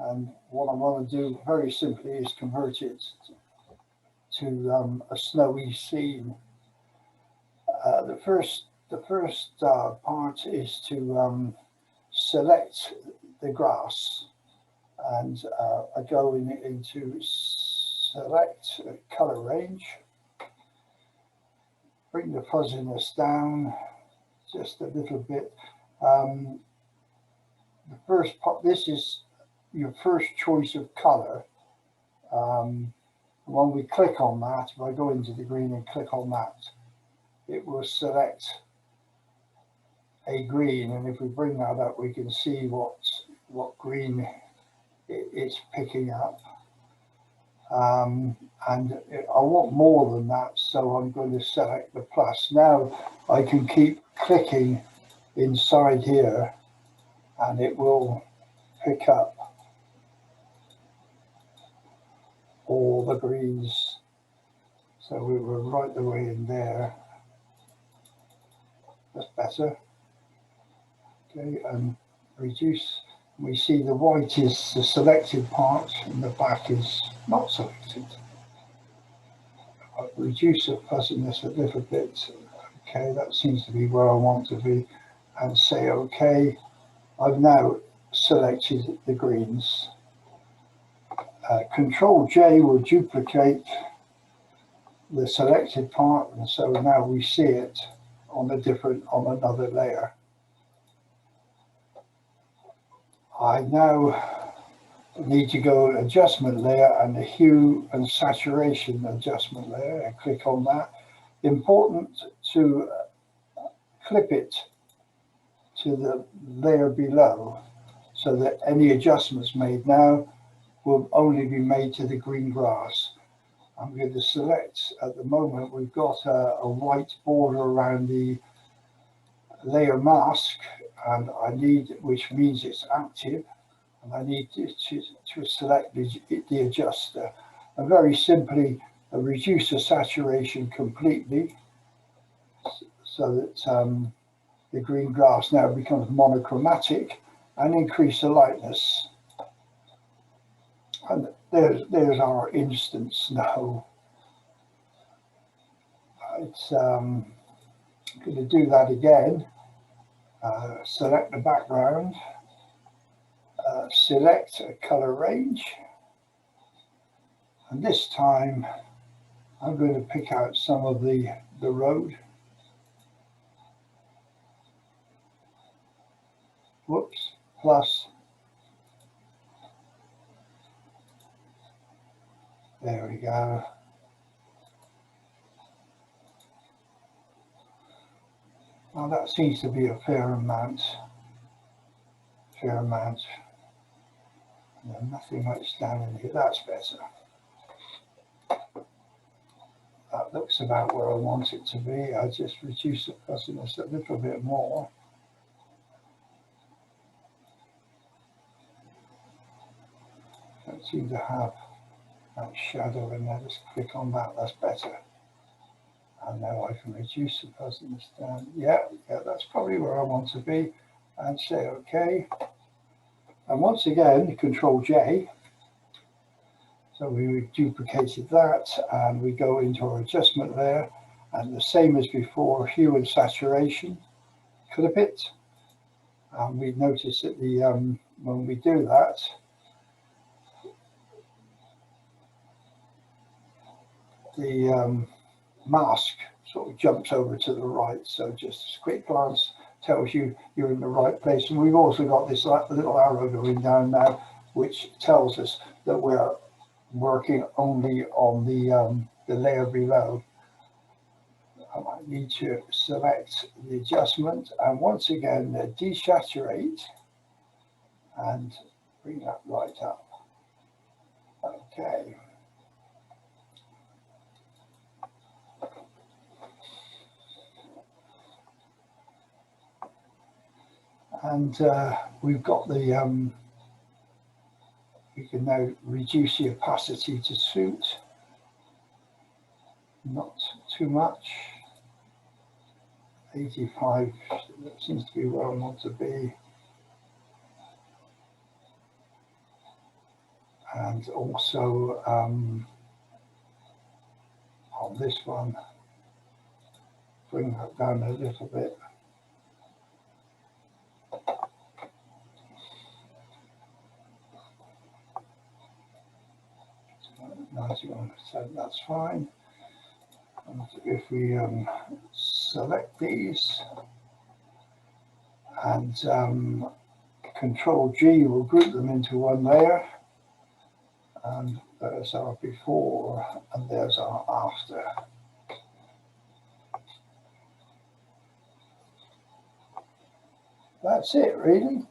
And what I want to do very simply is convert it to a snowy scene. The first part is to select the grass, and I go into select color range, bring the fuzziness down just a little bit. Um, the first part, this is your first choice of color. Um, when we click on that, if I go into the green and click on that, it will select a green, and if we bring that up, we can see what green it's picking up. And I want more than that, so I'm going to select the plus. Now I can keep clicking inside here, and it will pick up all the greens. So we were right the way in there. That's better. Okay, and reduce. We see the white is the selected part and the black is not selected. I'll reduce the fuzziness a little bit. Okay, that seems to be where I want to be, and say okay. I've now selected the greens. Control J will duplicate the selected part, and so now we see it on another layer. I now need to go adjustment layer and the hue and saturation adjustment layer, and click on that. Important to clip it to the layer below so that any adjustments made now will only be made to the green grass. I'm going to select, at the moment we've got a white border around the layer mask, and I need, which means it's active, and I need to select the adjuster. And very simply reduce the saturation completely so that the green grass now becomes monochromatic, and increase the lightness. And there's our instance now. It's going to do that again. Select the background, select a color range, and this time I'm going to pick out some of the road. Whoops, plus. There we go. Well, that seems to be a fair amount. No, nothing much down in here. That's better. That looks about where I want it to be. I just reduce the fuzziness a little bit more. Don't seem to have that shadow in there. Just click on that. That's better. And now I can reduce the fuzziness down. Yeah, that's probably where I want to be. And say OK. And once again, Control J. So we duplicated that, and we go into our adjustment layer, and the same as before, hue and saturation, clip it. And we notice that when we do that, the mask sort of jumps over to the right. So just a quick glance tells you you're in the right place. And we've also got this little arrow going down now, which tells us that we're working only on the layer below. I need to select the adjustment, and once again desaturate and bring that right up. Okay. And we've got the we can now reduce the opacity to suit, not too much. 85, that seems to be where I want to be. and also on this one, bring that down a little bit. So that's fine. And if we select these and Control G will group them into one layer, and there's our before and there's our after. That's it really.